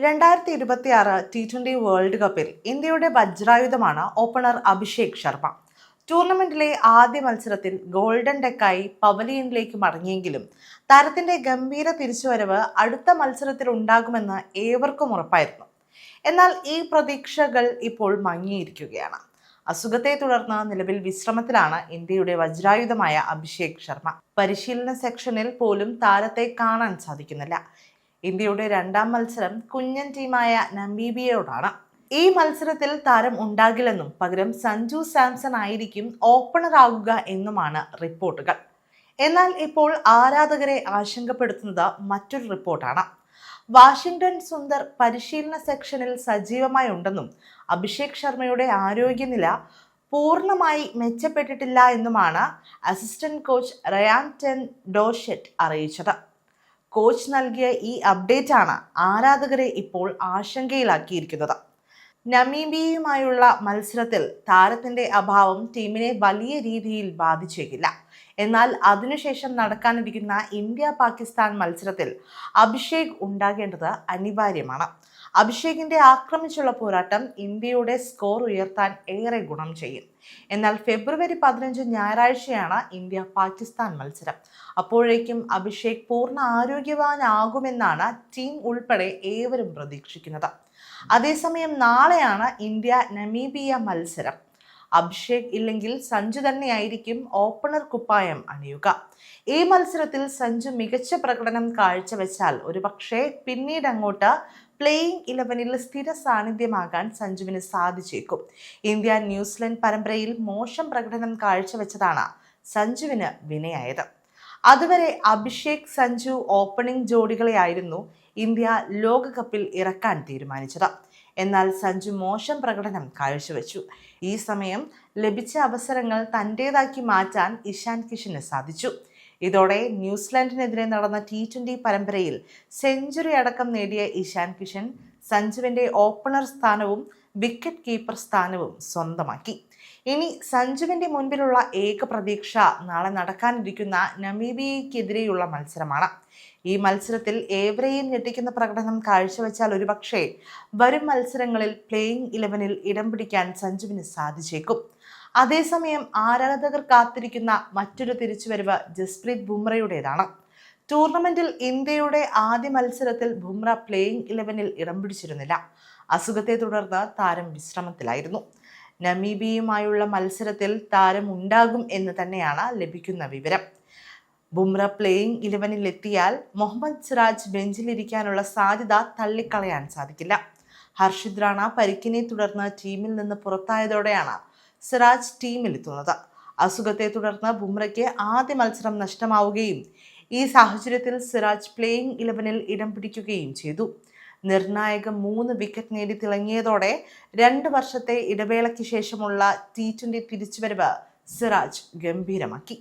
2026 T20 world കപ്പിൽ ഇന്ത്യയുടെ വജ്രായുധമാണ് opener Abhishek Sharma. ടൂർണമെന്റിലെ ആദ്യ മത്സരത്തിൽ ഗോൾഡൻ ഡെക്കായി പവലിയനിലേക്ക് മടങ്ങിയെങ്കിലും താരത്തിന്റെ ഗംഭീര തിരിച്ചുവരവ് അടുത്ത മത്സരത്തിൽ ഉണ്ടാകുമെന്ന് ഏവർക്കും ഉറപ്പായിരുന്നു. എന്നാൽ ഈ പ്രതീക്ഷകൾ ഇപ്പോൾ മങ്ങിയിരിക്കുകയാണ്. അസുഖത്തെ തുടർന്ന് നിലവിൽ വിശ്രമത്തിലാണ് ഇന്ത്യയുടെ വജ്രായുധമായ അഭിഷേക് ശർമ്മ. പരിശീലന സെക്ഷനിൽ പോലും താരത്തെ കാണാൻ സാധിക്കുന്നില്ല. ഇന്ത്യയുടെ രണ്ടാം മത്സരം കുഞ്ഞൻ ടീമായ നമീബിയയോടാണ്. ഈ മത്സരത്തിൽ താരം ഉണ്ടാകില്ലെന്നും പകരം സഞ്ജു സാംസൺ ആയിരിക്കും ഓപ്പണർ ആകുക എന്നുമാണ് റിപ്പോർട്ടുകൾ. എന്നാൽ ഇപ്പോൾ ആരാധകരെ ആശങ്കപ്പെടുത്തുന്നത് മറ്റൊരു റിപ്പോർട്ടാണ്. വാഷിംഗ്ടൺ സുന്ദർ പരിശീലന സെക്ഷനിൽ സജീവമായി ഉണ്ടെന്നും അഭിഷേക് ശർമ്മയുടെ ആരോഗ്യനില പൂർണ്ണമായി മെച്ചപ്പെട്ടിട്ടില്ല എന്നുമാണ് അസിസ്റ്റന്റ് കോച്ച് റയാൻ ടെൻ ഡോഷെറ്റ് അറിയിച്ചത്. കോച്ച് നൽകിയ ഈ അപ്ഡേറ്റ് ആണ് ആരാധകരെ ഇപ്പോൾ ആശങ്കയിലാക്കിയിരിക്കുന്നത്. നമീബിയയുമായുള്ള മത്സരത്തിൽ താരത്തിന്റെ അഭാവം ടീമിനെ വലിയ രീതിയിൽ ബാധിച്ചേക്കില്ല. എന്നാൽ അതിനുശേഷം നടക്കാനിരിക്കുന്ന ഇന്ത്യ-പാകിസ്ഥാൻ മത്സരത്തിൽ അഭിഷേക് ഉണ്ടാകേണ്ടത് അനിവാര്യമാണ്. അഭിഷേകിന്റെ ആക്രമിച്ചുള്ള പോരാട്ടം ഇന്ത്യയുടെ സ്കോർ ഉയർത്താൻ ഏറെ ഗുണം ചെയ്യും. എന്നാൽ ഫെബ്രുവരി 15 ഞായറാഴ്ചയാണ് ഇന്ത്യ-പാകിസ്ഥാൻ മത്സരം. അപ്പോഴേക്കും അഭിഷേക് പൂർണ്ണ ആരോഗ്യവാനാകുമെന്നാണ് ടീം ഉൾപ്പെടെ ഏവരും പ്രതീക്ഷിക്കുന്നത്. അതേസമയം നാളെയാണ് ഇന്ത്യ-നമീബിയ മത്സരം. അഭിഷേക് ഇല്ലെങ്കിൽ സഞ്ജു തന്നെയായിരിക്കും ഓപ്പണർ കുപ്പായം അണിയുക. ഈ മത്സരത്തിൽ സഞ്ജു മികച്ച പ്രകടനം കാഴ്ചവെച്ചാൽ ഒരുപക്ഷെ പിന്നീട് അങ്ങോട്ട് പ്ലേയിങ് 11-ൽ സ്ഥിര സാന്നിധ്യമാകാൻ സഞ്ജുവിന് സാധിച്ചേക്കും. ഇന്ത്യ-ന്യൂസിലൻഡ് പരമ്പരയിൽ മോശം പ്രകടനം കാഴ്ചവെച്ചതാണ് സഞ്ജുവിന് വിനയായത്. അതുവരെ അഭിഷേക് സഞ്ജു ഓപ്പണിംഗ് ജോഡികളെയായിരുന്നു ഇന്ത്യ ലോകകപ്പിൽ ഇറക്കാൻ തീരുമാനിച്ചത്. എന്നാൽ സഞ്ജു മോശം പ്രകടനം കാഴ്ചവെച്ചു. ഈ സമയം ലഭിച്ച അവസരങ്ങൾ തൻ്റേതാക്കി മാറ്റാൻ ഇഷാൻ കിഷന് സാധിച്ചു. ഇതോടെ ന്യൂസിലാൻഡിനെതിരെ നടന്ന T20 പരമ്പരയിൽ സെഞ്ചുറി അടക്കം നേടിയ ഇഷാൻ കിഷൻ സഞ്ജുവിന്റെ ഓപ്പണർ സ്ഥാനവും വിക്കറ്റ് കീപ്പർ സ്ഥാനവും സ്വന്തമാക്കി. ഇനി സഞ്ജുവിന്റെ മുൻപിലുള്ള ഏക പ്രതീക്ഷ നാളെ നടക്കാനിരിക്കുന്ന നമീബിയയ്ക്കെതിരെയുള്ള മത്സരമാണ്. ഈ മത്സരത്തിൽ ഏവരെയും ഞെട്ടിക്കുന്ന പ്രകടനം കാഴ്ചവെച്ചാൽ ഒരുപക്ഷെ വരും മത്സരങ്ങളിൽ പ്ലേയിങ് 11-ൽ ഇടം പിടിക്കാൻ സഞ്ജുവിന് സാധിച്ചേക്കും. അതേസമയം ആരാധകർ കാത്തിരിക്കുന്ന മറ്റൊരു തിരിച്ചുവരവ് ജസ്പ്രീത് ബുംറയുടേതാണ്. ടൂർണമെന്റിൽ ഇന്ത്യയുടെ ആദ്യ മത്സരത്തിൽ ബുംറ പ്ലേയിങ് 11-ൽ ഇടം പിടിച്ചിരുന്നില്ല. അസുഖത്തെ തുടർന്ന് താരം വിശ്രമത്തിലായിരുന്നു. നമീബിയയുമായുള്ള മത്സരത്തിൽ താരം ഉണ്ടാകും എന്ന് തന്നെയാണ് ലഭിക്കുന്ന വിവരം. ബുംറ പ്ലേയിങ് 11-ൽ എത്തിയാൽ മുഹമ്മദ് സിറാജ് ബെഞ്ചിലിരിക്കാനുള്ള സാധ്യത തള്ളിക്കളയാൻ സാധിക്കില്ല. ഹർഷിത് റാണ പരിക്കിനെ തുടർന്ന് ടീമിൽ നിന്ന് പുറത്തായതോടെയാണ് സിറാജ് ടീമിലെത്തുന്നത്. അസുഖത്തെ തുടർന്ന് ബുംറയ്ക്ക് ആദ്യ മത്സരം നഷ്ടമാവുകയും ഈ സാഹചര്യത്തിൽ സിറാജ് പ്ലേയിങ് 11-ൽ ഇടം പിടിക്കുകയും ചെയ്തു. നിർണായക 3 വിക്കറ്റ് നേടി തിളങ്ങിയതോടെ 2 വർഷത്തെ ഇടവേളയ്ക്ക് ശേഷമുള്ള T20 തിരിച്ചുവരവ് സിറാജ് ഗംഭീരമാക്കി.